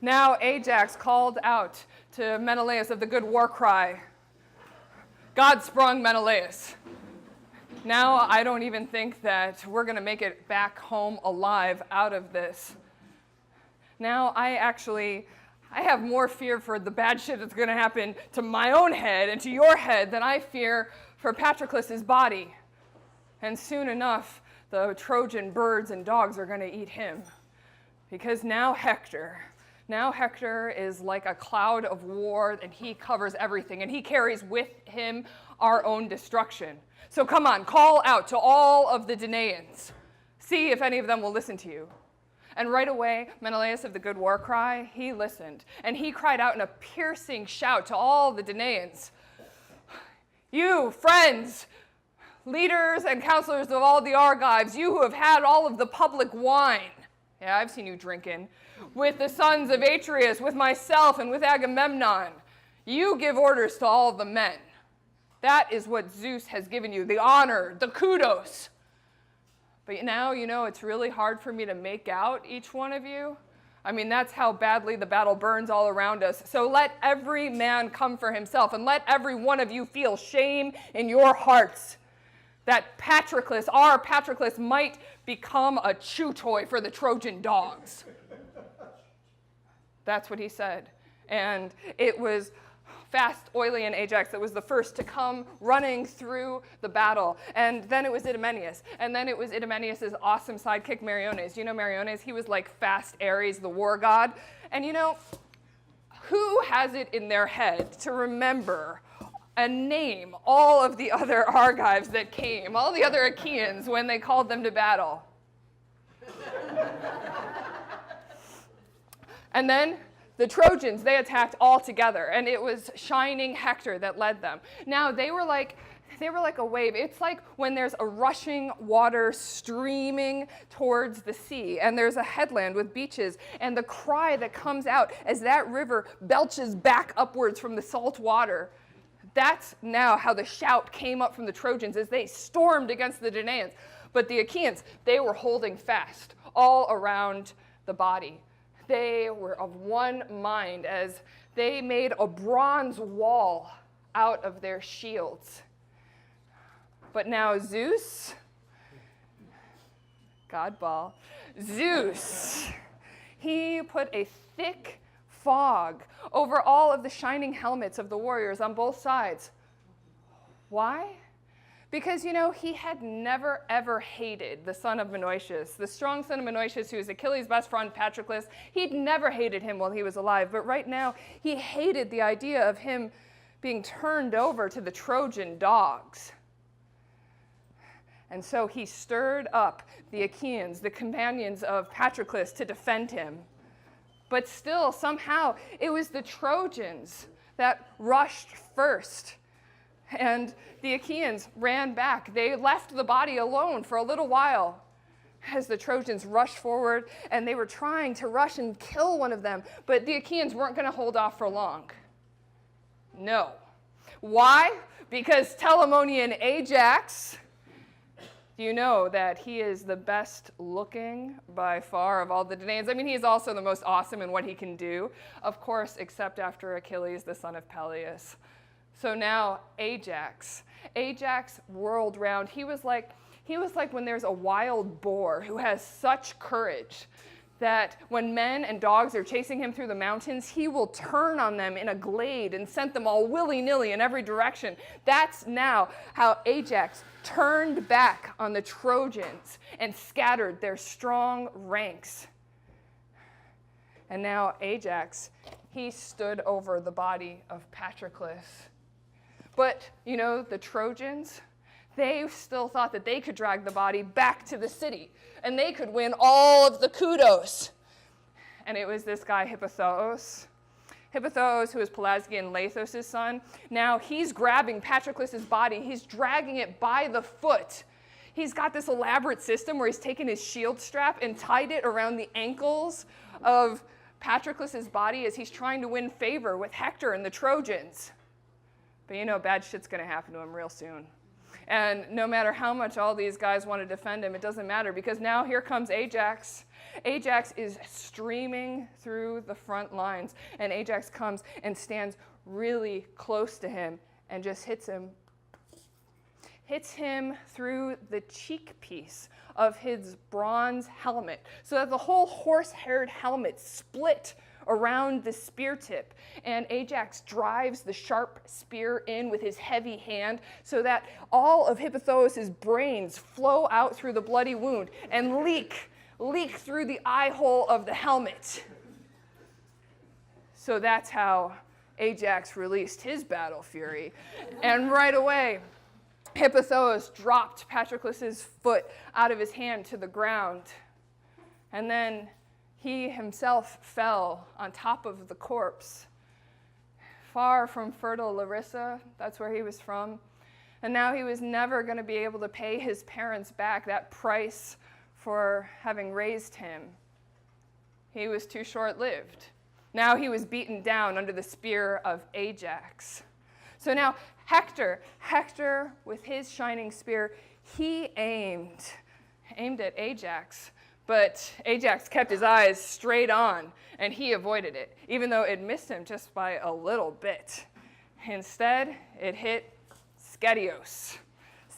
Now Ajax called out to Menelaus of the good war cry. God sprung Menelaus. Now I don't even think that we're going to make it back home alive out of this. Now I have more fear for the bad shit that's going to happen to my own head and to your head than I fear for Patroclus's body. And soon enough, the Trojan birds and dogs are going to eat him. Because now Hector is like a cloud of war, and he covers everything, and he carries with him our own destruction. So come on, call out to all of the Danaans. See if any of them will listen to you. And right away, Menelaus of the good war cry, he listened, and he cried out in a piercing shout to all the Danaans. You, friends, leaders and counselors of all the Argives, you who have had all of the public wine. Yeah, I've seen you drinking. With the sons of Atreus, with myself, and with Agamemnon. You give orders to all the men. That is what Zeus has given you, the honor, the kudos. But now, it's really hard for me to make out each one of you. I mean, that's how badly the battle burns all around us. So let every man come for himself, and let every one of you feel shame in your hearts that Patroclus, our Patroclus, might become a chew toy for the Trojan dogs. That's what he said. And it was fast, oily, and Ajax that was the first to come running through the battle. And then it was Idomeneus. And then it was Idomeneus' awesome sidekick, Meriones. You know Meriones? He was like fast Ares, the war god. And who has it in their head to remember and name all of the other Argives that came, all the other Achaeans when they called them to battle? And then the Trojans, they attacked all together, and it was shining Hector that led them. Now, they were like a wave. It's like when there's a rushing water streaming towards the sea, and there's a headland with beaches, and the cry that comes out as that river belches back upwards from the salt water. That's now how the shout came up from the Trojans as they stormed against the Danaans. But the Achaeans, they were holding fast all around the body. They were of one mind as they made a bronze wall out of their shields. But now Zeus, Zeus, he put a thick fog over all of the shining helmets of the warriors on both sides. Why? Because, he had never, ever hated the son of Menoetius, the strong son of Menoetius, who was Achilles' best friend, Patroclus. He'd never hated him while he was alive, but right now he hated the idea of him being turned over to the Trojan dogs. And so he stirred up the Achaeans, the companions of Patroclus, to defend him. But still, somehow, it was the Trojans that rushed first. And the Achaeans ran back. They left the body alone for a little while as the Trojans rushed forward, and they were trying to rush and kill one of them. But the Achaeans weren't going to hold off for long. No. Why? Because Telamonian Ajax, you know that he is the best looking by far of all the Danaans. I mean, he's also the most awesome in what he can do, of course, except after Achilles, the son of Peleus. So now Ajax whirled round. He was like when there's a wild boar who has such courage that when men and dogs are chasing him through the mountains, he will turn on them in a glade and send them all willy-nilly in every direction. That's now how Ajax turned back on the Trojans and scattered their strong ranks. And now Ajax, he stood over the body of Patroclus. But, the Trojans, they still thought that they could drag the body back to the city, and they could win all of the kudos. And it was this guy, Hippothous, who was Pelasgian Lathos' son. Now he's grabbing Patroclus' body. He's dragging it by the foot. He's got this elaborate system where he's taken his shield strap and tied it around the ankles of Patroclus' body as he's trying to win favor with Hector and the Trojans. But bad shit's going to happen to him real soon. And no matter how much all these guys want to defend him, it doesn't matter, because now here comes Ajax. Ajax is streaming through the front lines, and Ajax comes and stands really close to him and just hits him through the cheek piece of his bronze helmet, so that the whole horse-haired helmet split around the spear tip, and Ajax drives the sharp spear in with his heavy hand so that all of Hippothous' brains flow out through the bloody wound and leak through the eye hole of the helmet. So that's how Ajax released his battle fury. And right away, Hippothous dropped Patroclus' foot out of his hand to the ground, and then he himself fell on top of the corpse, far from fertile Larissa. That's where he was from. And now he was never going to be able to pay his parents back that price for having raised him. He was too short-lived. Now he was beaten down under the spear of Ajax. So now Hector with his shining spear, he aimed at Ajax. But Ajax kept his eyes straight on, and he avoided it, even though it missed him just by a little bit. Instead, it hit Schedios.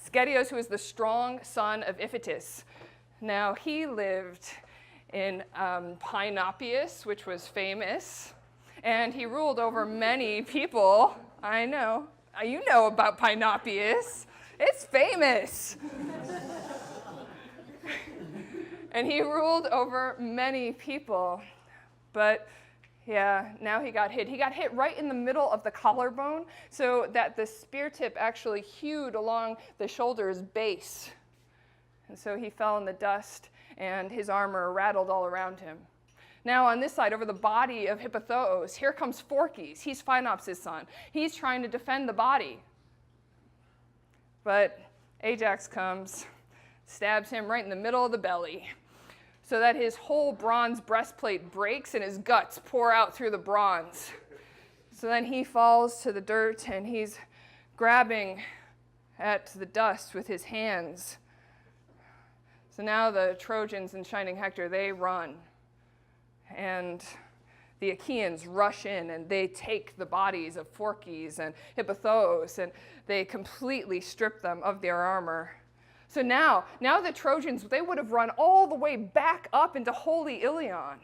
Schedios, who was the strong son of Iphitus. Now, he lived in Pinopius, which was famous, and he ruled over many people. I know. You know about Pinopius. It's famous. And he ruled over many people. But yeah, now he got hit. He got hit right in the middle of the collarbone, so that the spear tip actually hewed along the shoulder's base. And so he fell in the dust, and his armor rattled all around him. Now on this side, over the body of Hippothous, here comes Phorkys. He's Phaenops' son. He's trying to defend the body. But Ajax comes, stabs him right in the middle of the belly, so that his whole bronze breastplate breaks and his guts pour out through the bronze. So then he falls to the dirt, and he's grabbing at the dust with his hands. So now the Trojans and Shining Hector, they run. And the Achaeans rush in, and they take the bodies of Phorkys and Hippothous, and they completely strip them of their armor. So now the Trojans, they would have run all the way back up into holy Ilion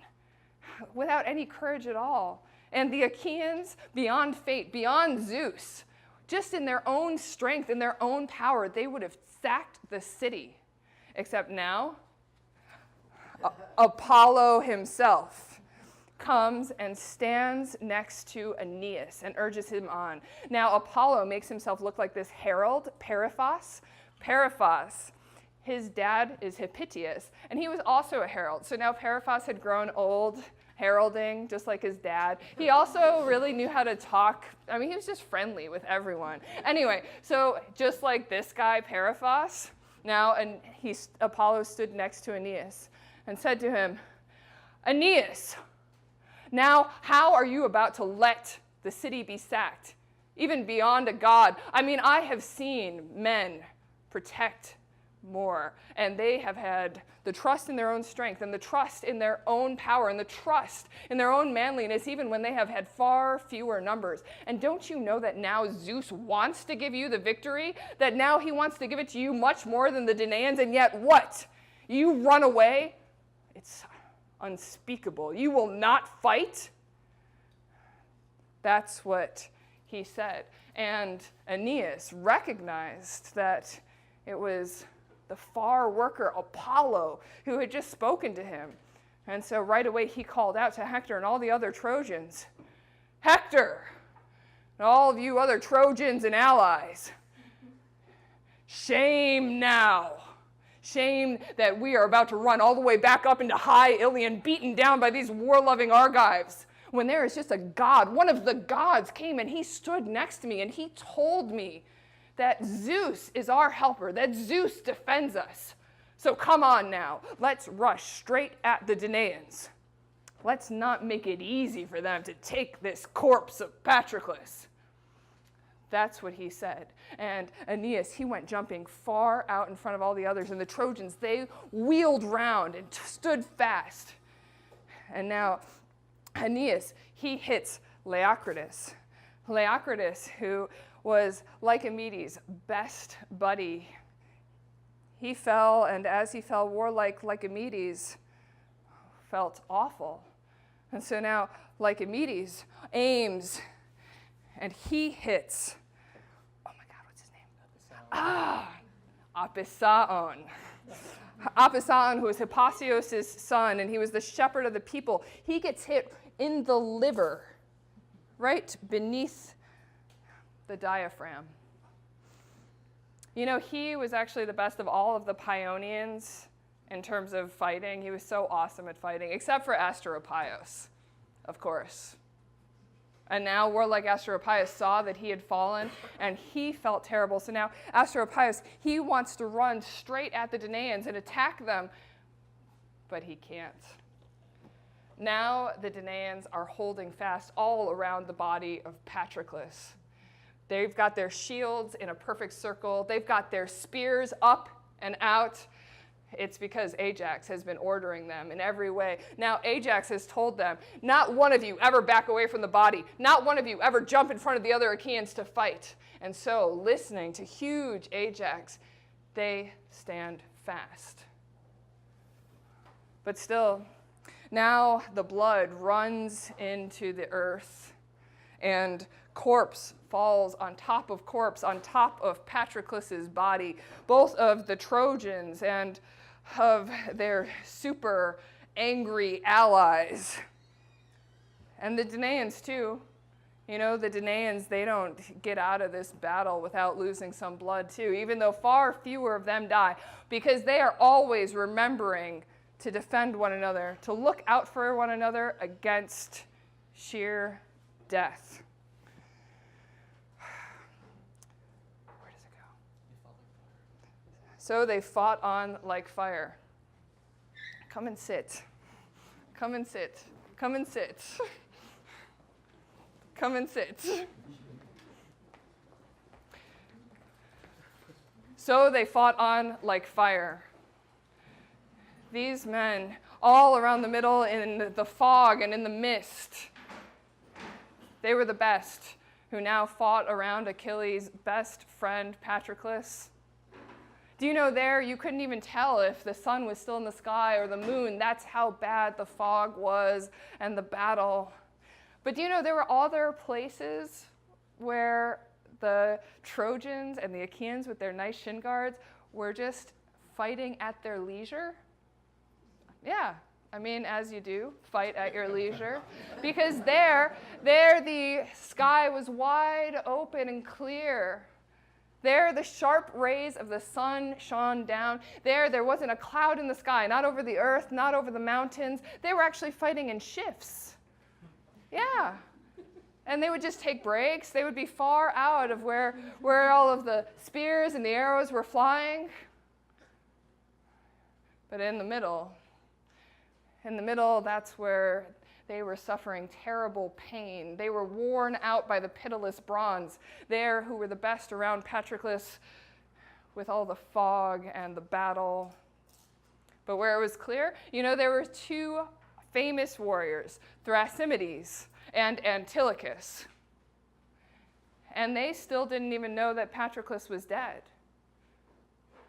without any courage at all. And the Achaeans, beyond fate, beyond Zeus, just in their own strength, in their own power, they would have sacked the city. Except now, Apollo himself comes and stands next to Aeneas and urges him on. Now Apollo makes himself look like this herald, Periphas. Periphas, his dad is Hippitius, and he was also a herald. So now Periphas had grown old, heralding, just like his dad. He also really knew how to talk. I mean, he was just friendly with everyone. Anyway, so just like this guy, Periphas, now Apollo stood next to Aeneas and said to him, "Aeneas, now how are you about to let the city be sacked, even beyond a god? I mean, I have seen men protect more, and they have had the trust in their own strength, and the trust in their own power, and the trust in their own manliness, even when they have had far fewer numbers. And don't you know that now Zeus wants to give you the victory? That now he wants to give it to you much more than the Danaans, and yet what? You run away? It's unspeakable. You will not fight?" That's what he said. And Aeneas recognized that it was the far worker Apollo who had just spoken to him. And so right away he called out to Hector and all the other Trojans, "Hector, and all of you other Trojans and allies, shame now. Shame that we are about to run all the way back up into high Ilion, beaten down by these war-loving Argives, when there is just a god. One of the gods came and he stood next to me and he told me that Zeus is our helper, that Zeus defends us. So come on now, let's rush straight at the Danaans. Let's not make it easy for them to take this corpse of Patroclus." That's what he said. And Aeneas, he went jumping far out in front of all the others, and the Trojans, they wheeled round and stood fast. And now Aeneas, he hits Leocritus. Leocritus, who was Lycomedes' best buddy. He fell, and as he fell, warlike Lycomedes felt awful. And so now Lycomedes aims, and he hits, oh my God, what's his name? Apisaon. Apisaon, who was Hippasos' son, and he was the shepherd of the people. He gets hit in the liver, right beneath the diaphragm. You know, he was actually the best of all of the Paeonians in terms of fighting. He was so awesome at fighting, except for Asteropios, of course. And now warlike Asteropios saw that he had fallen, and he felt terrible. So now Asteropios, he wants to run straight at the Danaans and attack them, but he can't. Now the Danaans are holding fast all around the body of Patroclus. They've got their shields in a perfect circle. They've got their spears up and out. It's because Ajax has been ordering them in every way. Now Ajax has told them, not one of you ever back away from the body. Not one of you ever jump in front of the other Achaeans to fight. And so, listening to huge Ajax, they stand fast. But still, now the blood runs into the earth, and corpse falls on top of corpse, on top of Patroclus's body, both of the Trojans and of their super angry allies. And the Danaans too. You know, the Danaans, they don't get out of this battle without losing some blood too, even though far fewer of them die, because they are always remembering to defend one another, to look out for one another against sheer death. So they fought on like fire. Come and sit. Come and sit. Come and sit. Come and sit. So they fought on like fire. These men, all around the middle in the fog and in the mist, they were the best, who now fought around Achilles' best friend, Patroclus. Do you know there, you couldn't even tell if the sun was still in the sky or the moon. That's how bad the fog was and the battle. But do you know there were other places where the Trojans and the Achaeans with their nice shin guards were just fighting at their leisure? Yeah, I mean, as you do, fight at your leisure. Because there the sky was wide open and clear. There, the sharp rays of the sun shone down. There wasn't a cloud in the sky, not over the earth, not over the mountains. They were actually fighting in shifts. Yeah. And they would just take breaks. They would be far out of where all of the spears and the arrows were flying. But in the middle, that's where they were suffering terrible pain. They were worn out by the pitiless bronze. There, who were the best around Patroclus with all the fog and the battle. But where it was clear, you know, there were two famous warriors, Thrasymedes and Antilochus. And they still didn't even know that Patroclus was dead.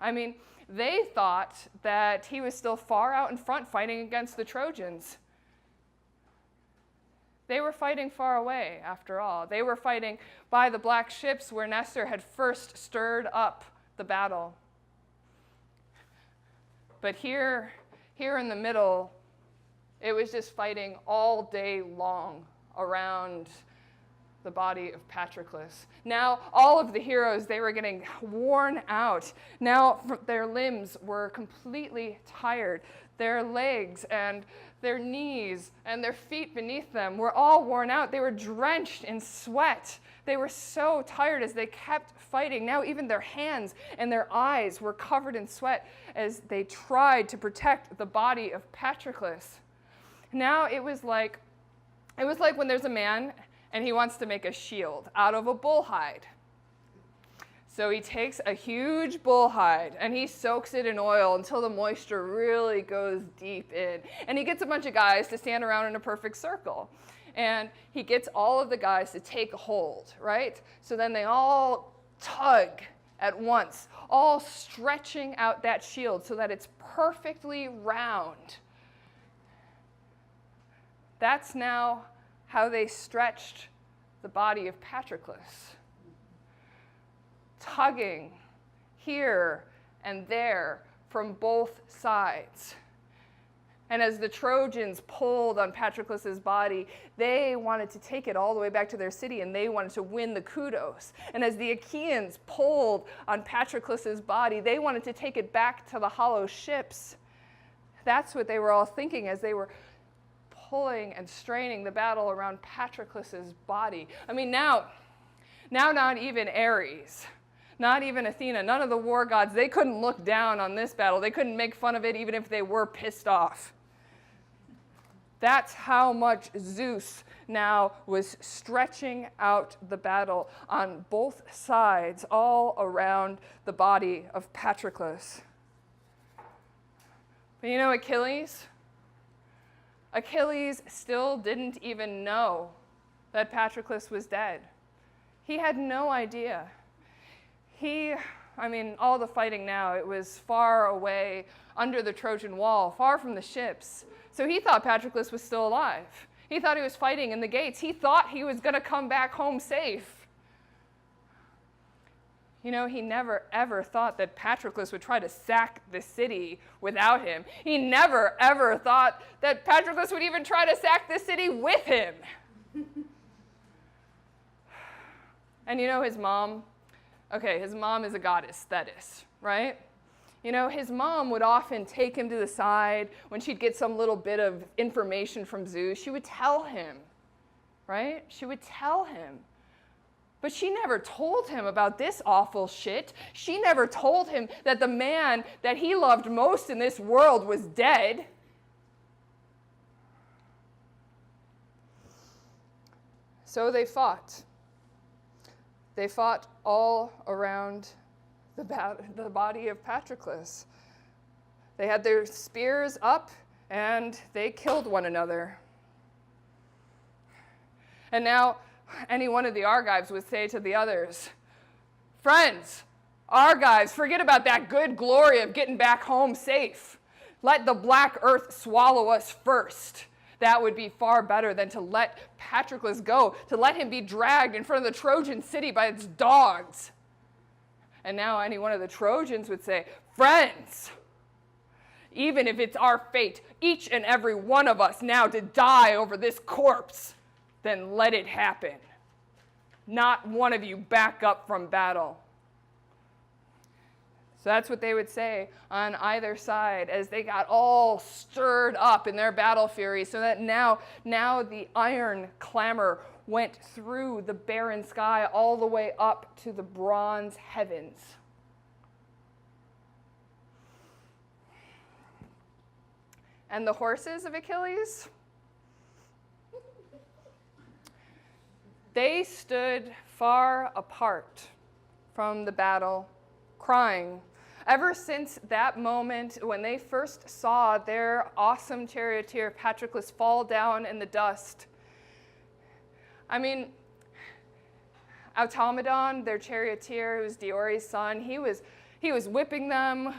I mean, they thought that he was still far out in front fighting against the Trojans. They were fighting far away, after all. They were fighting by the black ships where Nestor had first stirred up the battle. But here in the middle, it was just fighting all day long around the body of Patroclus. Now, all of the heroes, they were getting worn out. Now, their limbs were completely tired. Their legs and their knees and their feet beneath them were all worn out. They were drenched in sweat. They were so tired as they kept fighting. Now even their hands and their eyes were covered in sweat as they tried to protect the body of Patroclus. Now it was like when there's a man and he wants to make a shield out of a bull hide. So he takes a huge bull hide and he soaks it in oil until the moisture really goes deep in. And he gets a bunch of guys to stand around in a perfect circle. And he gets all of the guys to take a hold, right? So then they all tug at once, all stretching out that shield so that it's perfectly round. That's now how they stretched the body of Patroclus. Tugging here and there from both sides. And as the Trojans pulled on Patroclus's body, they wanted to take it all the way back to their city, and they wanted to win the kudos. And as the Achaeans pulled on Patroclus's body, they wanted to take it back to the hollow ships. That's what they were all thinking as they were pulling and straining the battle around Patroclus's body. I mean, now not even Ares, not even Athena, none of the war gods, they couldn't look down on this battle. They couldn't make fun of it even if they were pissed off. That's how much Zeus now was stretching out the battle on both sides, all around the body of Patroclus. But you know Achilles? Achilles still didn't even know that Patroclus was dead. He had no idea. All the fighting now, it was far away under the Trojan wall, far from the ships. So he thought Patroclus was still alive. He thought he was fighting in the gates. He thought he was going to come back home safe. You know, he never ever thought that Patroclus would try to sack the city without him. He never ever thought that Patroclus would even try to sack the city with him. And you know his mom? Okay, his mom is a goddess, Thetis, right? You know, his mom would often take him to the side when she'd get some little bit of information from Zeus. She would tell him, right? She would tell him. But she never told him about this awful shit. She never told him that the man that he loved most in this world was dead. So they fought. They fought all around the body of Patroclus. They had their spears up and they killed one another. And now any one of the Argives would say to the others, "Friends, Argives, forget about that good glory of getting back home safe. Let the black earth swallow us first. That would be far better than to let Patroclus go, to let him be dragged in front of the Trojan city by its dogs." And now any one of the Trojans would say, "Friends, even if it's our fate, each and every one of us now to die over this corpse, then let it happen. Not one of you back up from battle." So that's what they would say on either side as they got all stirred up in their battle fury, so that now the iron clamor went through the barren sky all the way up to the bronze heavens. And the horses of Achilles? They stood far apart from the battle, crying. Ever since that moment when they first saw their awesome charioteer Patroclus fall down in the dust. I mean, Automedon, their charioteer, who was Diori's son, he was whipping them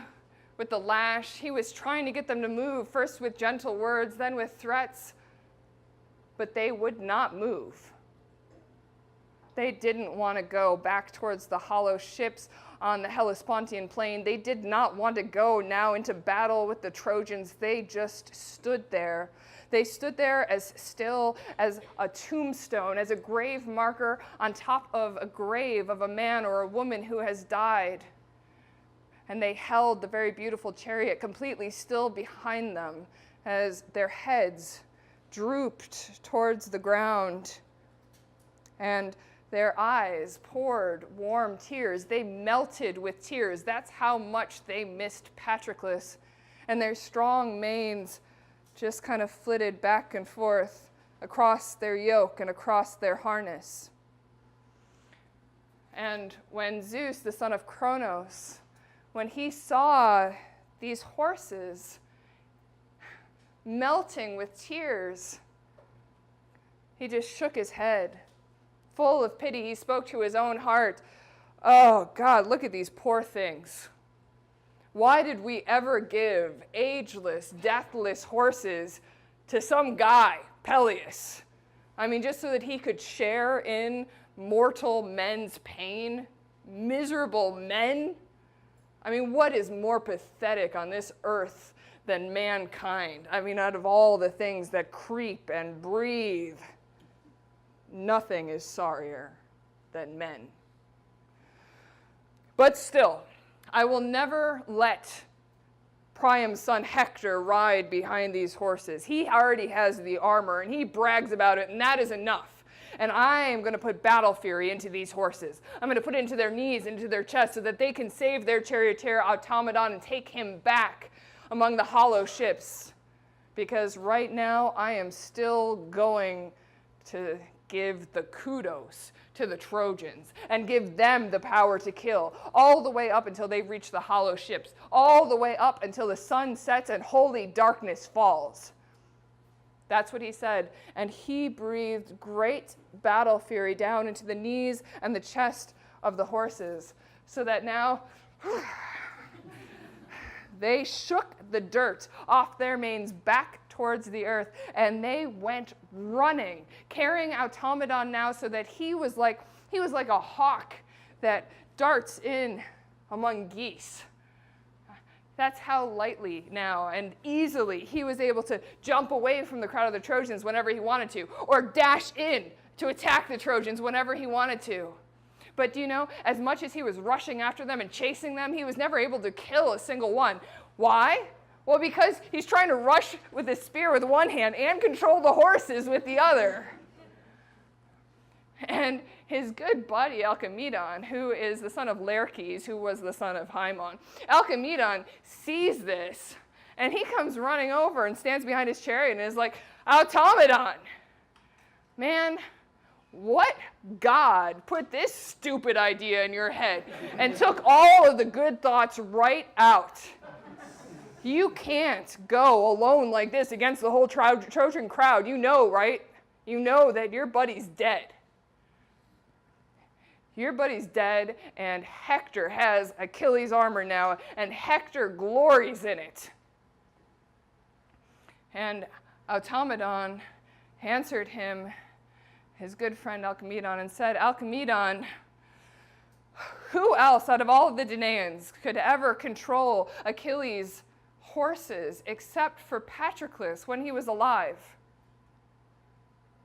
with the lash. He was trying to get them to move, first with gentle words, then with threats. But they would not move. They didn't want to go back towards the hollow ships on the Hellespontian plain. They did not want to go now into battle with the Trojans. They just stood there. They stood there as still as a tombstone, as a grave marker on top of a grave of a man or a woman who has died. And they held the very beautiful chariot completely still behind them as their heads drooped towards the ground. And their eyes poured warm tears. They melted with tears. That's how much they missed Patroclus. And their strong manes just kind of flitted back and forth across their yoke and across their harness. And when Zeus, the son of Kronos, when he saw these horses melting with tears, he just shook his head. Full of pity, he spoke to his own heart. Oh, God, look at these poor things. Why did we ever give ageless, deathless horses to some guy, Peleus? I mean, just so that he could share in mortal men's pain? Miserable men? I mean, what is more pathetic on this earth than mankind? I mean, out of all the things that creep and breathe, nothing is sorrier than men. But still, I will never let Priam's son Hector ride behind these horses. He already has the armor, and he brags about it, and that is enough. And I am going to put battle fury into these horses. I'm going to put it into their knees, into their chest, so that they can save their charioteer Automedon and take him back among the hollow ships. Because right now, I am still going to give the kudos to the Trojans and give them the power to kill, all the way up until they reach the hollow ships, all the way up until the sun sets and holy darkness falls. That's what he said. And he breathed great battle fury down into the knees and the chest of the horses, so that now they shook the dirt off their manes back towards the earth, and they went running, carrying Automedon now, so that he was like a hawk that darts in among geese. That's how lightly now and easily he was able to jump away from the crowd of the Trojans whenever he wanted to, or dash in to attack the Trojans whenever he wanted to. But do you know, as much as he was rushing after them and chasing them, he was never able to kill a single one. Why? Well, because he's trying to rush with his spear with one hand and control the horses with the other. And his good buddy, Alcimedon, who is the son of Laerces, who was the son of Haemon, Alcimedon sees this, and he comes running over and stands behind his chariot and is like, Automedon, man, what god put this stupid idea in your head and took all of the good thoughts right out? You can't go alone like this against the whole Trojan crowd. You know, right? You know that your buddy's dead. Your buddy's dead, and Hector has Achilles' armor now, and Hector glories in it. And Automedon answered him, his good friend Alcimedon, and said, Alcimedon, who else out of all of the Danaans could ever control Achilles' horses except for Patroclus when he was alive?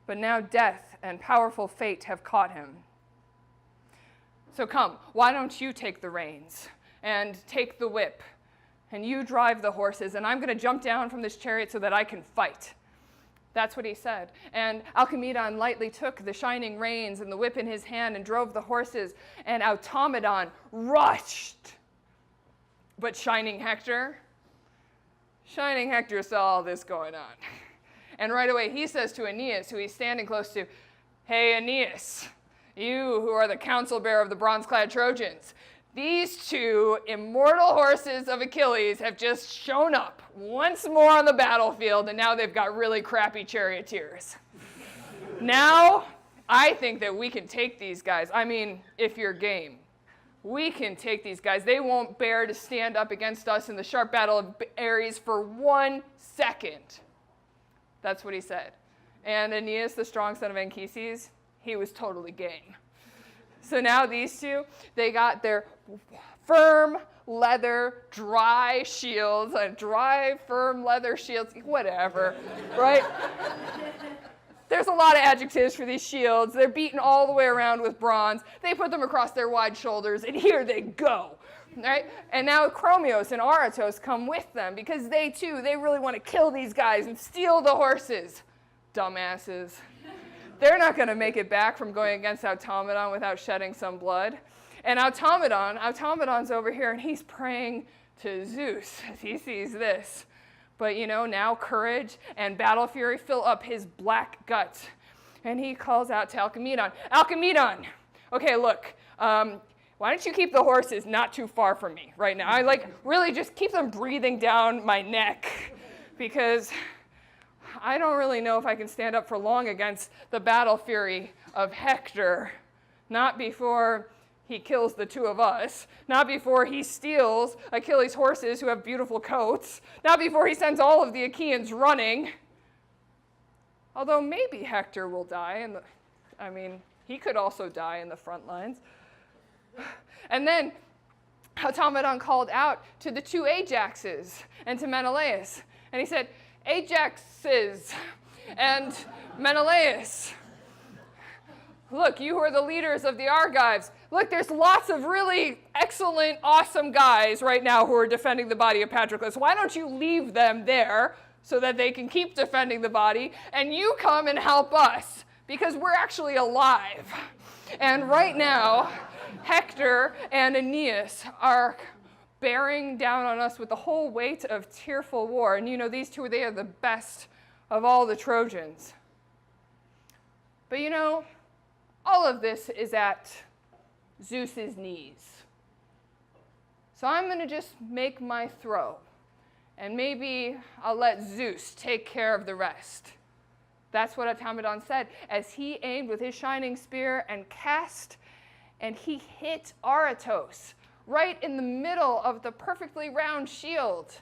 But now death and powerful fate have caught him. So come, why don't you take the reins and take the whip, and you drive the horses, and I'm going to jump down from this chariot so that I can fight. That's what he said. And Alcimedon lightly took the shining reins and the whip in his hand and drove the horses, and Automedon rushed. But Shining Hector saw all this going on. And right away he says to Aeneas, who he's standing close to, hey, Aeneas, you who are the counsel bearer of the bronze-clad Trojans, these two immortal horses of Achilles have just shown up once more on the battlefield, and now they've got really crappy charioteers. Now, I think that we can take these guys. I mean, if you're game, we can take these guys. They won't bear to stand up against us in the sharp battle of Ares for 1 second. That's what he said. And Aeneas, the strong son of Anchises, he was totally game. So now these two, they got their firm leather, dry shields, firm leather shields, whatever, right? There's a lot of adjectives for these shields. They're beaten all the way around with bronze. They put them across their wide shoulders, and here they go, right? And now Chromios and Aratos come with them because they really want to kill these guys and steal the horses. Dumbasses. They're not going to make it back from going against Automedon without shedding some blood. And Automedon's over here, and he's praying to Zeus as he sees this. But, now courage and battle fury fill up his black guts. And he calls out to Alcimedon, Alcimedon, okay, look, Why don't you keep the horses not too far from me right now? I really just keep them breathing down my neck, because I don't really know if I can stand up for long against the battle fury of Hector. Not before he kills the two of us. Not before he steals Achilles' horses who have beautiful coats. Not before he sends all of the Achaeans running. Although maybe Hector will die. He could also die in the front lines. And then Automedon called out to the two Ajaxes and to Menelaus. And he said, Ajaxes and Menelaus, look, you who are the leaders of the Argives, look, there's lots of really excellent, awesome guys right now who are defending the body of Patroclus. Why don't you leave them there so that they can keep defending the body, and you come and help us, because we're actually alive. And right now, Hector and Aeneas are bearing down on us with the whole weight of tearful war. And these two, they are the best of all the Trojans. But all of this is at Zeus's knees. So I'm going to just make my throw, and maybe I'll let Zeus take care of the rest. That's what Automedon said as he aimed with his shining spear and cast, and he hit Aratos right in the middle of the perfectly round shield.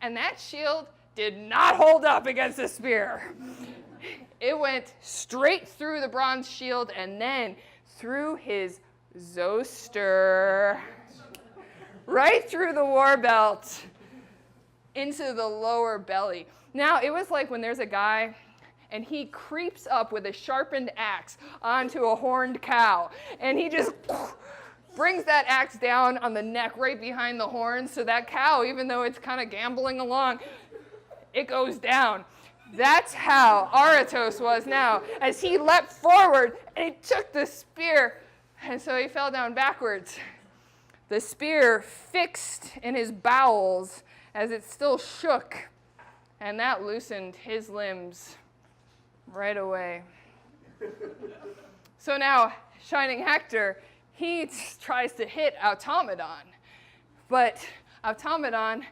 And that shield did not hold up against the spear. It went straight through the bronze shield and then through his zoster, right through the war belt, into the lower belly. Now, it was like when there's a guy and he creeps up with a sharpened axe onto a horned cow, and he just brings that axe down on the neck right behind the horns, so that cow, even though it's kind of gambling along, it goes down. That's how Aratos was now, as he leapt forward and he took the spear, and so he fell down backwards. The spear fixed in his bowels as it still shook, and that loosened his limbs right away. So now, Shining Hector, he tries to hit Automedon, but Automedon,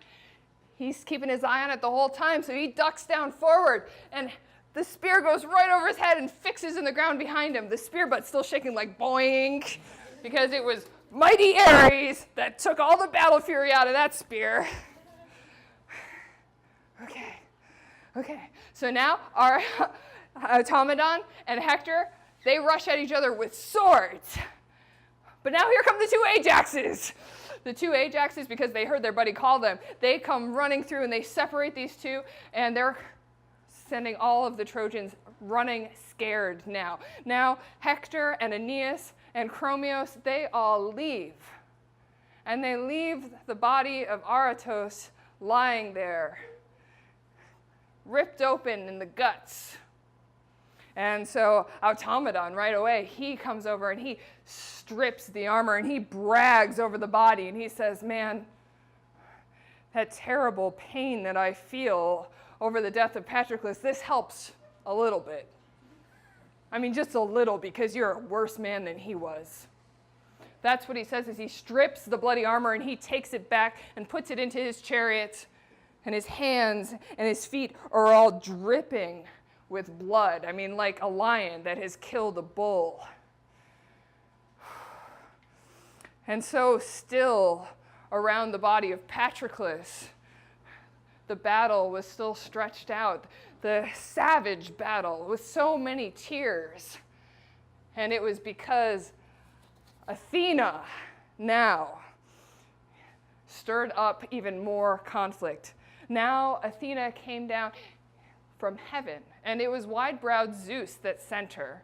he's keeping his eye on it the whole time, so he ducks down forward, and the spear goes right over his head and fixes in the ground behind him. The spear butt's still shaking like boing, because it was mighty Ares that took all the battle fury out of that spear. Okay. So now our Automedon and Hector, they rush at each other with swords. But now here come the two Ajaxes. The two Ajaxes, because they heard their buddy call them, they come running through and they separate these two, and they're sending all of the Trojans running scared now. Now Hector and Aeneas and Chromios, they all leave. And they leave the body of Aratos lying there, ripped open in the guts. And so Automedon, right away, he comes over and he strips the armor and he brags over the body and he says, man, that terrible pain that I feel over the death of Patroclus, this helps a little bit. I mean, just a little, because you're a worse man than he was. That's what he says, is he strips the bloody armor and he takes it back and puts it into his chariot, and his hands and his feet are all dripping with blood. I mean, like a lion that has killed a bull. And so still around the body of Patroclus, the battle was still stretched out, the savage battle with so many tears. And it was because Athena now stirred up even more conflict. Now Athena came down from heaven, and it was wide-browed Zeus that sent her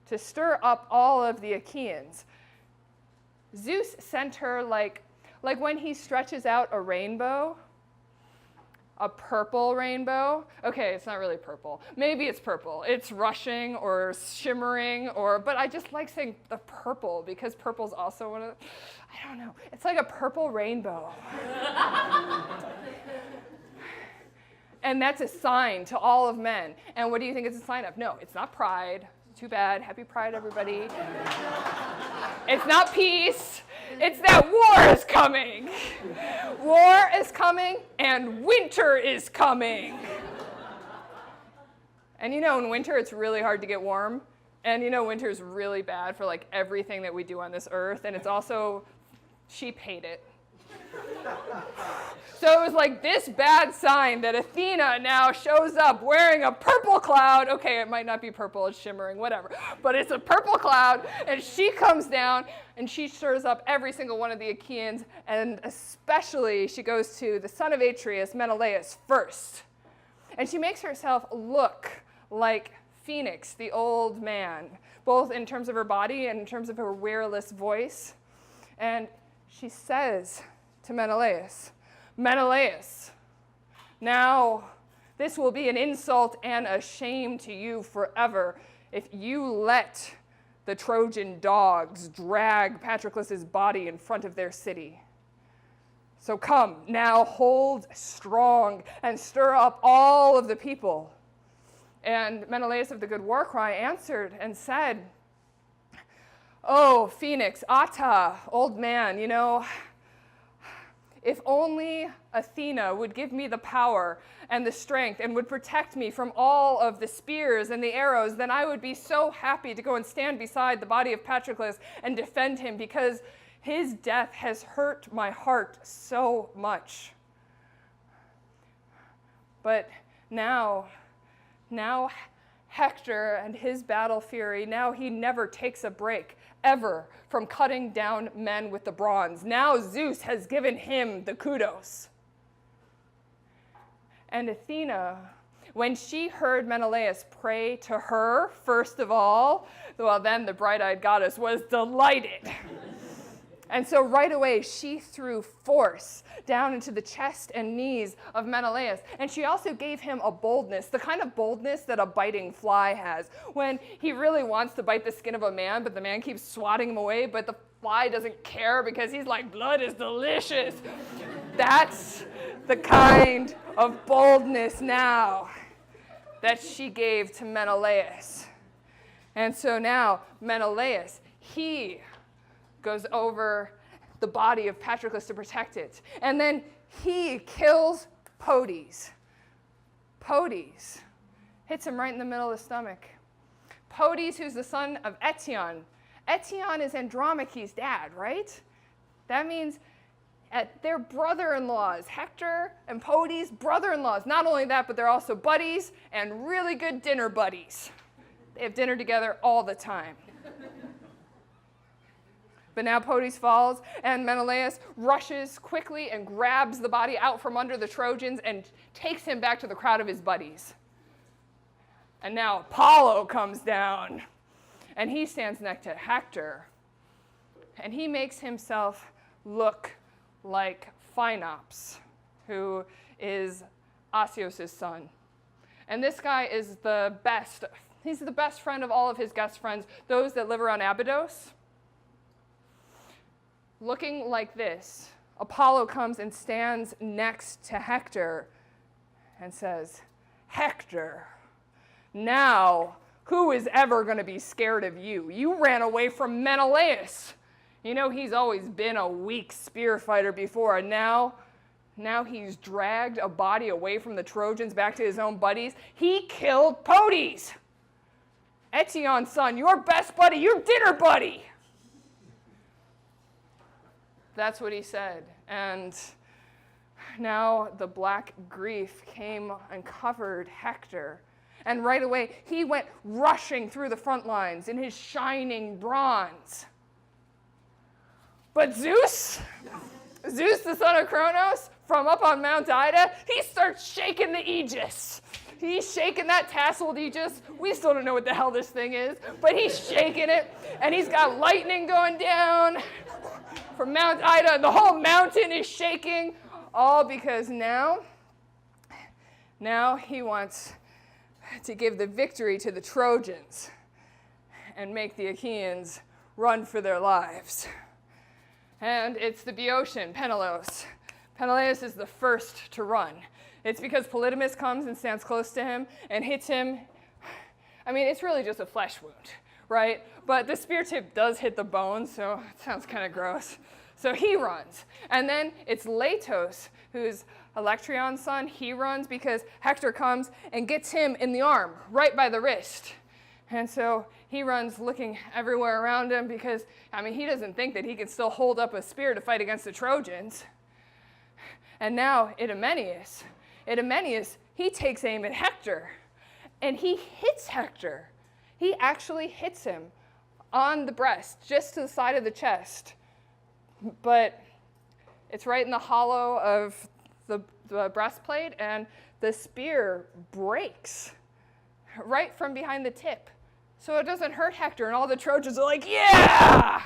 to stir up all of the Achaeans. Zeus sent her like when he stretches out a rainbow, a purple rainbow. Okay, it's not really purple. Maybe it's purple. It's rushing or shimmering, but I just like saying the purple because purple's also one of the, I don't know. It's like a purple rainbow. And that's a sign to all of men. And what do you think it's a sign of? No, it's not pride. Too bad. Happy Pride, everybody. It's not peace. It's that war is coming. War is coming, and winter is coming. And you know, in winter, it's really hard to get warm. And you know, winter is really bad for like everything that we do on this earth. And it's also, sheep hate it. So it was like this bad sign that Athena now shows up wearing a purple cloud. Okay, it might not be purple, it's shimmering, whatever. But it's a purple cloud, and she comes down, and she stirs up every single one of the Achaeans, and especially she goes to the son of Atreus, Menelaus, first. And she makes herself look like Phoenix, the old man, both in terms of her body and in terms of her wireless voice. And she says to Menelaus, Menelaus, now this will be an insult and a shame to you forever if you let the Trojan dogs drag Patroclus's body in front of their city. So come, now hold strong and stir up all of the people. And Menelaus of the good war cry answered and said, oh, Phoenix, Atta, old man, you know, if only Athena would give me the power and the strength and would protect me from all of the spears and the arrows, then I would be so happy to go and stand beside the body of Patroclus and defend him, because his death has hurt my heart so much. But now Hector and his battle fury, now he never takes a break, ever, from cutting down men with the bronze. Now Zeus has given him the kudos. And Athena, when she heard Menelaus pray to her, first of all, well, then the bright-eyed goddess was delighted. And so right away, she threw force down into the chest and knees of Menelaus. And she also gave him a boldness, the kind of boldness that a biting fly has. When he really wants to bite the skin of a man, but the man keeps swatting him away, but the fly doesn't care because he's like, blood is delicious. That's the kind of boldness now that she gave to Menelaus. And so now Menelaus, he goes over the body of Patroclus to protect it. And then he kills Podes. Podes hits him right in the middle of the stomach. Podes, who's the son of Eetion. Eetion is Andromache's dad, right? That means they're brother-in-laws. Hector and Podes, brother-in-laws. Not only that, but they're also buddies and really good dinner buddies. They have dinner together all the time. But now Podes falls, and Menelaus rushes quickly and grabs the body out from under the Trojans and takes him back to the crowd of his buddies. And now Apollo comes down, and he stands next to Hector, and he makes himself look like Phinops, who is Asios' son. And this guy is the best. He's the best friend of all of his guest friends, those that live around Abydos. Looking like this, Apollo comes and stands next to Hector and says, Hector, now who is ever going to be scared of you? You ran away from Menelaus. You know, he's always been a weak spear fighter before, and now he's dragged a body away from the Trojans back to his own buddies. He killed Podes, Eetion's son, your best buddy, your dinner buddy. That's what he said. And now the black grief came and covered Hector. And right away, he went rushing through the front lines in his shining bronze. But Zeus, the son of Kronos, from up on Mount Ida, he starts shaking the Aegis. He's shaking that tasseled Aegis. We still don't know what the hell this thing is, but he's shaking it, and he's got lightning going down from Mount Ida, and the whole mountain is shaking, all because now he wants to give the victory to the Trojans and make the Achaeans run for their lives. And it's the Boeotian, Peneleos. Peneleos is the first to run. It's because Polydamas comes and stands close to him and hits him I mean, it's really just a flesh wound, right? But the spear tip does hit the bone, so it sounds kind of gross. So he runs. And then it's Latos, who's Electrion's son. He runs because Hector comes and gets him in the arm, right by the wrist. And so he runs looking everywhere around him because, I mean, he doesn't think that he can still hold up a spear to fight against the Trojans. And now Idomeneus, he takes aim at Hector. And he hits Hector. He actually hits him on the breast, just to the side of the chest. But it's right in the hollow of the breastplate, and the spear breaks right from behind the tip. So it doesn't hurt Hector, and all the Trojans are like, yeah!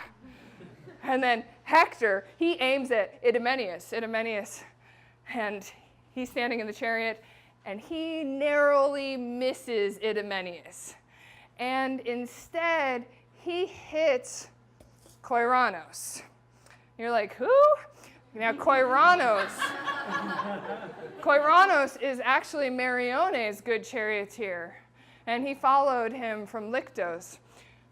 And then Hector, he aims at Idomeneus, and he's standing in the chariot, and he narrowly misses Idomeneus. And instead, he hits Koiranos. You're like, who? Now, Koiranos is actually Meriones' good charioteer, and he followed him from Lyctos.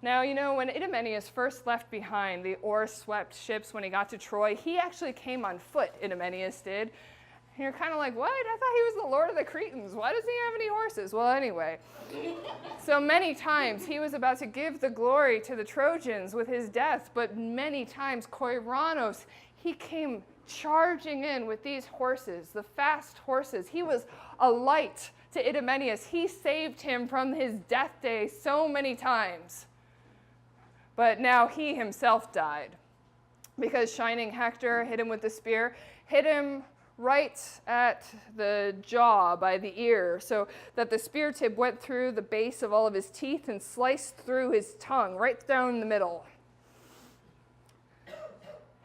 Now, you know, when Idomeneus first left behind the oar-swept ships when he got to Troy, he actually came on foot, Idomeneus did. And you're kind of like, what? I thought he was the Lord of the Cretans. Why doesn't he have any horses? Well, anyway. So many times he was about to give the glory to the Trojans with his death, but many times Koiranos, he came charging in with these horses, the fast horses. He was a light to Idomeneus. He saved him from his death day so many times. But now he himself died because Shining Hector hit him with the spear, hit him right at the jaw by the ear, so that the spear tip went through the base of all of his teeth and sliced through his tongue, right down the middle.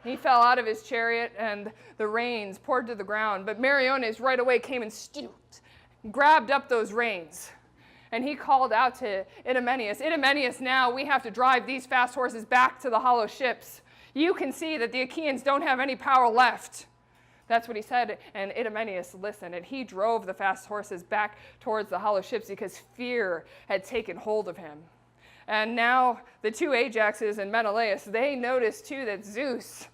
He fell out of his chariot, and the reins poured to the ground, but Meriones right away came and stooped, grabbed up those reins, and he called out to Idomeneus, Idomeneus, now we have to drive these fast horses back to the hollow ships. You can see that the Achaeans don't have any power left. That's what he said, and Idomeneus listened, and he drove the fast horses back towards the hollow ships because fear had taken hold of him. And now the two Ajaxes and Menelaus, they noticed too that Zeus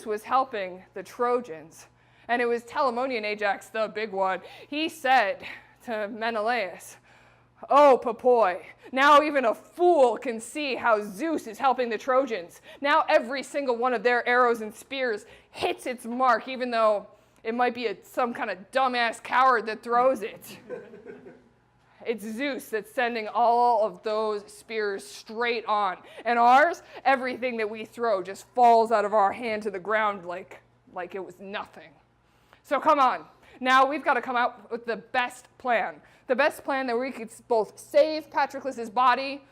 was helping the Trojans. And it was Telamonian Ajax, the big one. He said to Menelaus, oh, Popoi, now even a fool can see how Zeus is helping the Trojans. Now every single one of their arrows and spears hits its mark, even though it might be some kind of dumbass coward that throws it. It's Zeus that's sending all of those spears straight on. And ours, everything that we throw just falls out of our hand to the ground like it was nothing. So come on. Now we've got to come out with the best plan. The best plan that we could both save Patroclus' body,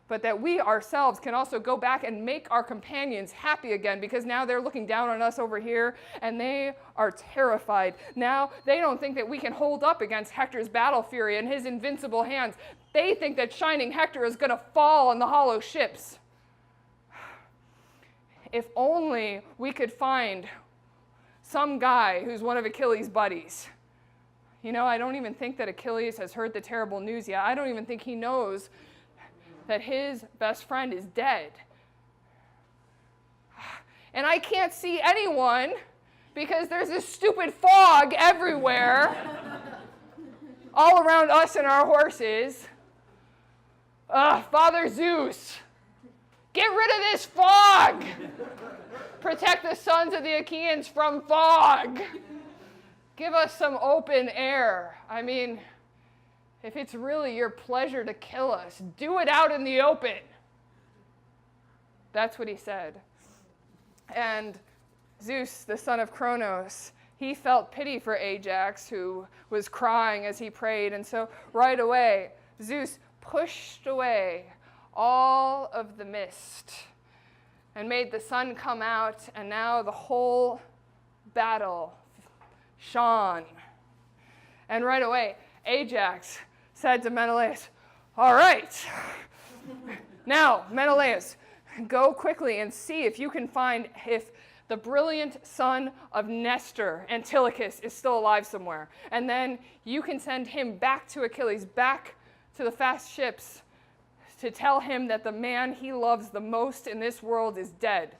but that we ourselves can also go back and make our companions happy again, because now they're looking down on us over here, and they are terrified. Now they don't think that we can hold up against Hector's battle fury and his invincible hands. They think that Shining Hector is going to fall on the hollow ships. If only we could find some guy who's one of Achilles' buddies. You know, I don't even think that Achilles has heard the terrible news yet. I don't even think he knows that his best friend is dead. And I can't see anyone because there's this stupid fog everywhere, all around us and our horses. Father Zeus, get rid of this fog! Protect the sons of the Achaeans from fog! Give us some open air. I mean, if it's really your pleasure to kill us, do it out in the open. That's what he said. And Zeus, the son of Cronos, he felt pity for Ajax, who was crying as he prayed. And so right away, Zeus pushed away all of the mist and made the sun come out, and now the whole battle shone. And right away, Ajax said to Menelaus, all right, now, Menelaus, go quickly and see if you can find if the brilliant son of Nestor, Antilochus, is still alive somewhere. And then you can send him back to Achilles, back to the fast ships to tell him that the man he loves the most in this world is dead.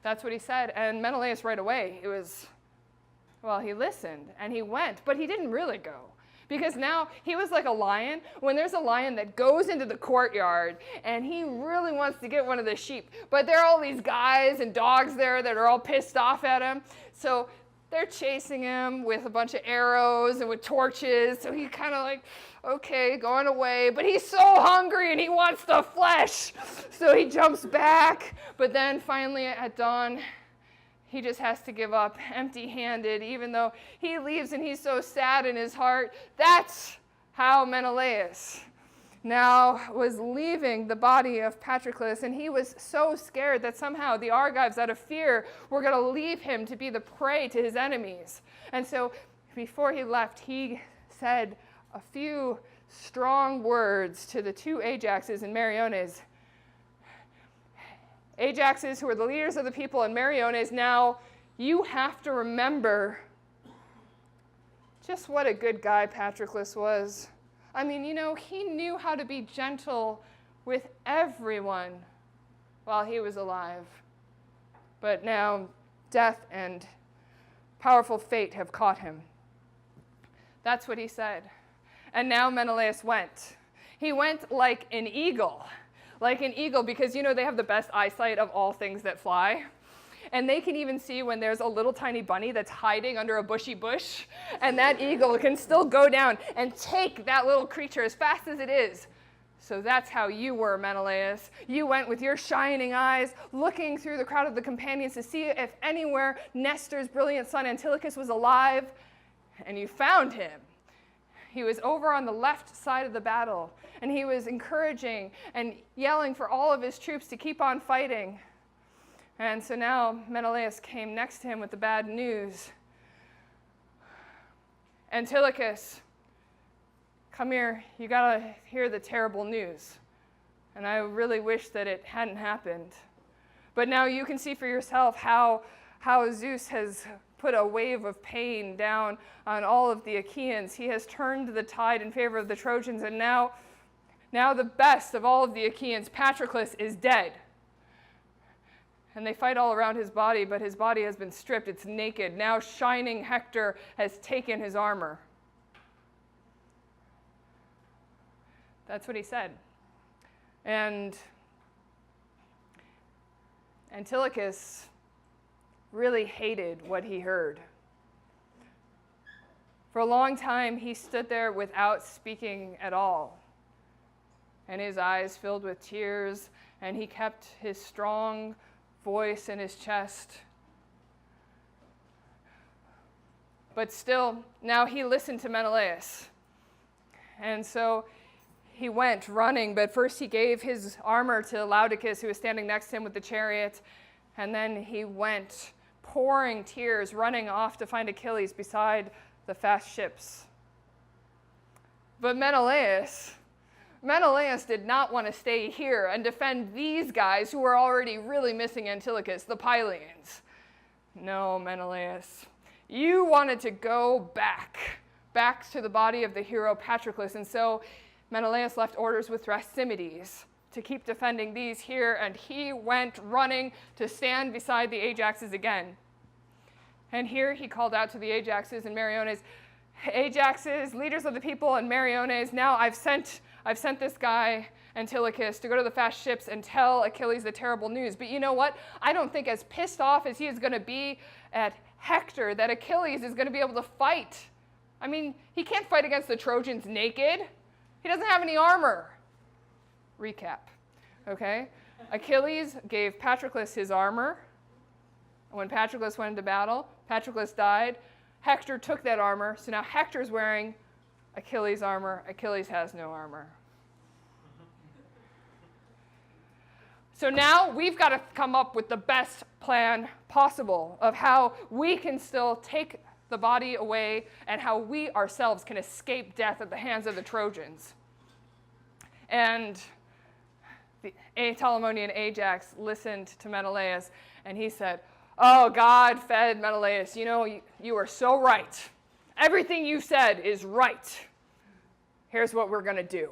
That's what he said. And Menelaus right away, he listened and he went, but he didn't really go. Because now he was like a lion. When there's a lion that goes into the courtyard and he really wants to get one of the sheep, but there are all these guys and dogs there that are all pissed off at him. So they're chasing him with a bunch of arrows and with torches. So he kind of like, okay, going away. But he's so hungry and he wants the flesh. So he jumps back. But then finally at dawn, he just has to give up empty-handed, even though he leaves and he's so sad in his heart. That's how Menelaus now was leaving the body of Patroclus, and he was so scared that somehow the Argives, out of fear, were going to leave him to be the prey to his enemies. And so before he left, he said a few strong words to the two Ajaxes and Meriones. Ajaxes, who are the leaders of the people, and Meriones, now you have to remember just what a good guy Patroclus was. I mean, he knew how to be gentle with everyone while he was alive. But now death and powerful fate have caught him. That's what he said. And now Menelaus went. He went like an eagle. Like an eagle, because they have the best eyesight of all things that fly. And they can even see when there's a little tiny bunny that's hiding under a bushy bush. And that eagle can still go down and take that little creature as fast as it is. So that's how you were, Menelaus. You went with your shining eyes, looking through the crowd of the companions to see if anywhere Nestor's brilliant son Antilochus was alive. And you found him. He was over on the left side of the battle, and he was encouraging and yelling for all of his troops to keep on fighting. And so now Menelaus came next to him with the bad news. Antilochus, come here. You got to hear the terrible news. And I really wish that it hadn't happened. But now you can see for yourself how Zeus has put a wave of pain down on all of the Achaeans. He has turned the tide in favor of the Trojans, and now the best of all of the Achaeans, Patroclus, is dead. And they fight all around his body, but his body has been stripped. It's naked. Now shining Hector has taken his armor. That's what he said. And Antilochus really hated what he heard. For a long time, he stood there without speaking at all, and his eyes filled with tears, and he kept his strong voice in his chest. But still, now he listened to Menelaus. And so he went running, but first he gave his armor to Laodocus, who was standing next to him with the chariot, and then he went pouring tears, running off to find Achilles beside the fast ships. But Menelaus did not want to stay here and defend these guys who were already really missing Antilochus, the Pylians. No, Menelaus, you wanted to go back to the body of the hero Patroclus, and so Menelaus left orders with Thrasymedes to keep defending these here, and he went running to stand beside the Ajaxes again. And here he called out to the Ajaxes and Meriones, Ajaxes, leaders of the people, and Meriones, now I've sent this guy, Antilochus, to go to the fast ships and tell Achilles the terrible news. But you know what? I don't think as pissed off as he is going to be at Hector that Achilles is going to be able to fight. I mean, he can't fight against the Trojans naked. He doesn't have any armor. Recap, okay? Achilles gave Patroclus his armor. When Patroclus went into battle, Patroclus died. Hector took that armor, so now Hector's wearing Achilles' armor. Achilles has no armor. So now we've got to come up with the best plan possible of how we can still take the body away and how we ourselves can escape death at the hands of the Trojans. And the Telamonian Ajax listened to Menelaus, and he said, oh, God fed Menelaus, you are so right. Everything you said is right. here's what we're going to do.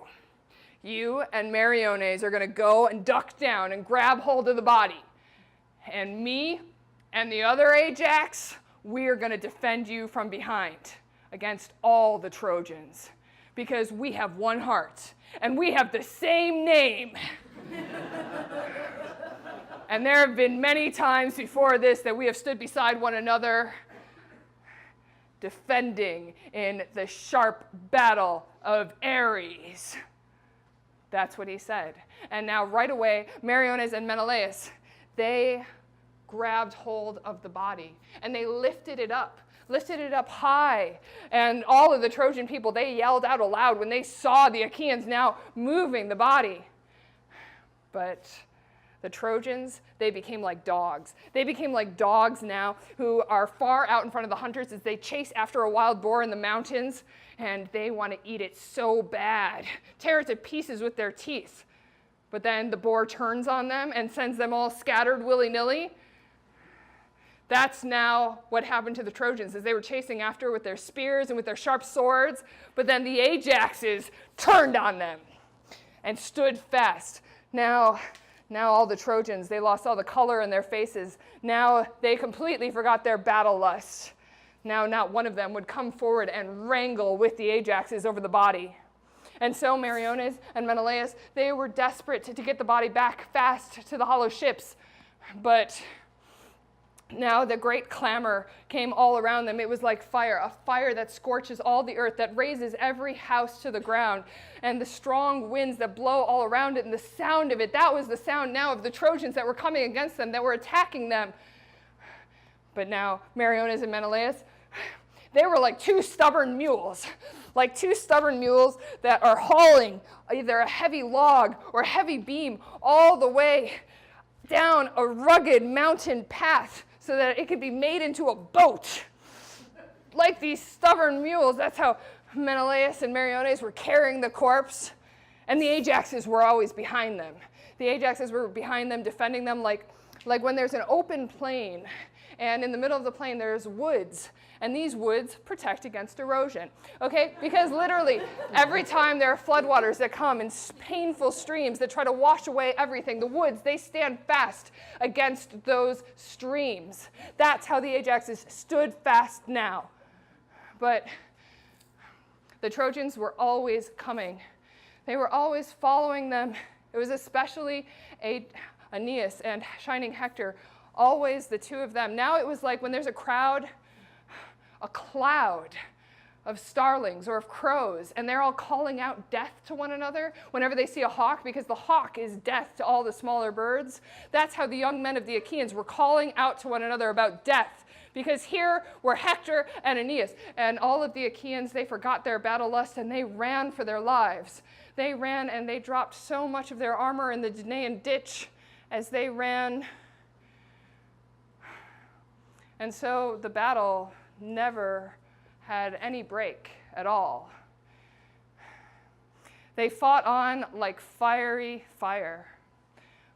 You and Meriones are going to go and duck down and grab hold of the body. And me and the other Ajax, we are going to defend you from behind against all the Trojans. Because we have one heart, and we have the same name. And there have been many times before this that we have stood beside one another, defending in the sharp battle of Ares. That's what he said. And now right away, Meriones and Menelaus, they grabbed hold of the body, and they lifted it up high. And all of the Trojan people, they yelled out aloud when they saw the Achaeans now moving the body. But the Trojans, they became like dogs. They became like dogs now who are far out in front of the hunters as they chase after a wild boar in the mountains, and they want to eat it so bad, tear it to pieces with their teeth. But then the boar turns on them and sends them all scattered willy-nilly. That's now what happened to the Trojans as they were chasing after with their spears and with their sharp swords. But then the Ajaxes turned on them and stood fast. Now all the Trojans, they lost all the color in their faces. Now they completely forgot their battle lust. Now not one of them would come forward and wrangle with the Ajaxes over the body. And so Meriones and Menelaus, they were desperate to get the body back fast to the hollow ships. But now the great clamor came all around them. It was like fire, a fire that scorches all the earth, that razes every house to the ground. And the strong winds that blow all around it, and the sound of it, that was the sound now of the Trojans that were coming against them, that were attacking them. But now Meriones and Menelaus, they were like two stubborn mules that are hauling either a heavy log or a heavy beam all the way down a rugged mountain path so that it could be made into a boat. Like these stubborn mules, that's how Menelaus and Meriones were carrying the corpse, and the Ajaxes were always behind them. The Ajaxes were behind them, defending them like when there's an open plain, and in the middle of the plain there's woods, and these woods protect against erosion, okay? Because literally every time there are floodwaters that come in painful streams that try to wash away everything, the woods, they stand fast against those streams. That's how the Ajaxes stood fast now. But the Trojans were always coming. They were always following them. It was especially Aeneas and Shining Hector, always the two of them. Now it was like when there's a cloud of starlings or of crows, and they're all calling out death to one another whenever they see a hawk, because the hawk is death to all the smaller birds. That's how the young men of the Achaeans were calling out to one another about death, because here were Hector and Aeneas, and all of the Achaeans, they forgot their battle lust and they ran for their lives. They ran and they dropped so much of their armor in the Danaan ditch as they ran. And so the battle never had any break at all. They fought on like fiery fire.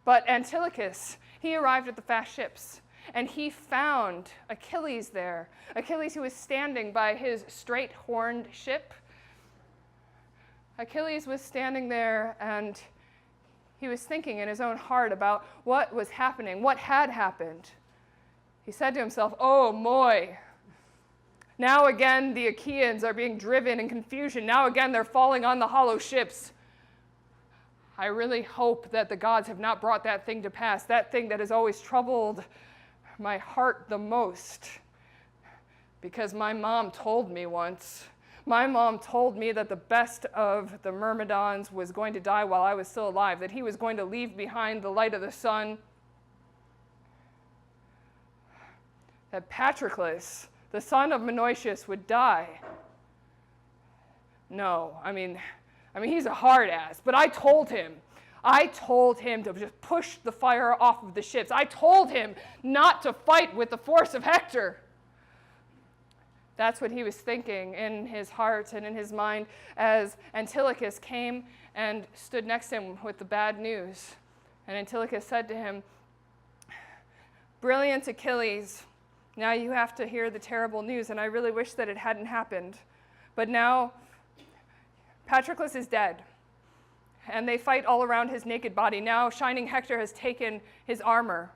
But Antilochus, he arrived at the fast ships, and he found Achilles there. Achilles, who was standing by his straight-horned ship. Achilles was standing there, and he was thinking in his own heart about what was happening, what had happened. He said to himself, "Oh, moi. Now again the Achaeans are being driven in confusion. Now again they're falling on the hollow ships. I really hope that the gods have not brought that thing to pass, that thing that has always troubled my heart the most. Because my mom told me once, my mom told me that the best of the Myrmidons was going to die while I was still alive, that he was going to leave behind the light of the sun, that Patroclus, the son of Menoetius, would die. No, I mean, he's a hard ass, but I told him to just push the fire off of the ships. I told him not to fight with the force of Hector." That's what he was thinking in his heart and in his mind as Antilochus came and stood next to him with the bad news. And Antilochus said to him, "Brilliant Achilles, now you have to hear the terrible news, and I really wish that it hadn't happened. But now Patroclus is dead, and they fight all around his naked body. Now shining Hector has taken his armor,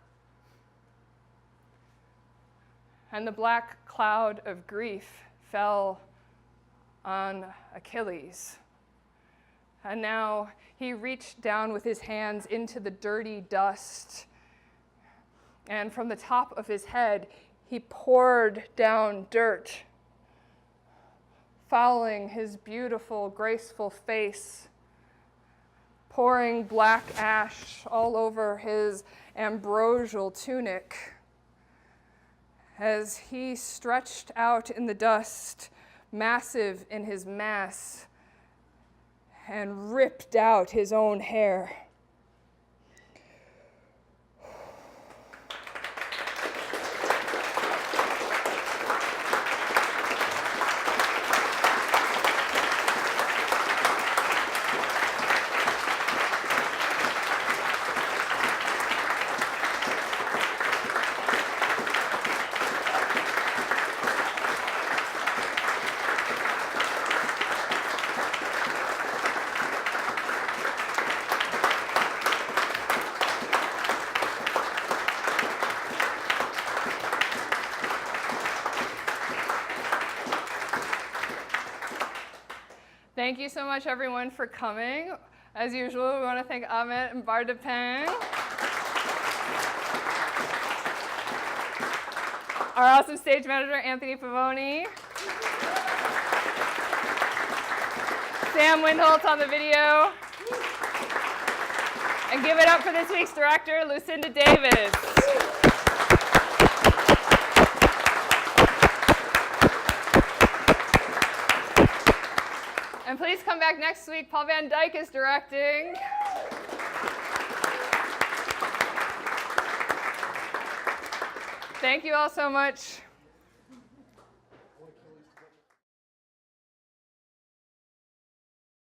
and the black cloud of grief fell on Achilles. And now he reached down with his hands into the dirty dust, and from the top of his head, he poured down dirt, fouling his beautiful, graceful face, pouring black ash all over his ambrosial tunic as he stretched out in the dust, massive in his mass, and ripped out his own hair. Thank you so much, everyone, for coming. As usual, we want to thank Amit and Bardapeng. Our awesome stage manager, Anthony Pavoni. Sam Windholz on the video. And give it up for this week's director, Lucinda Davis. And please come back next week. Paul Van Dyke is directing. Thank you all so much.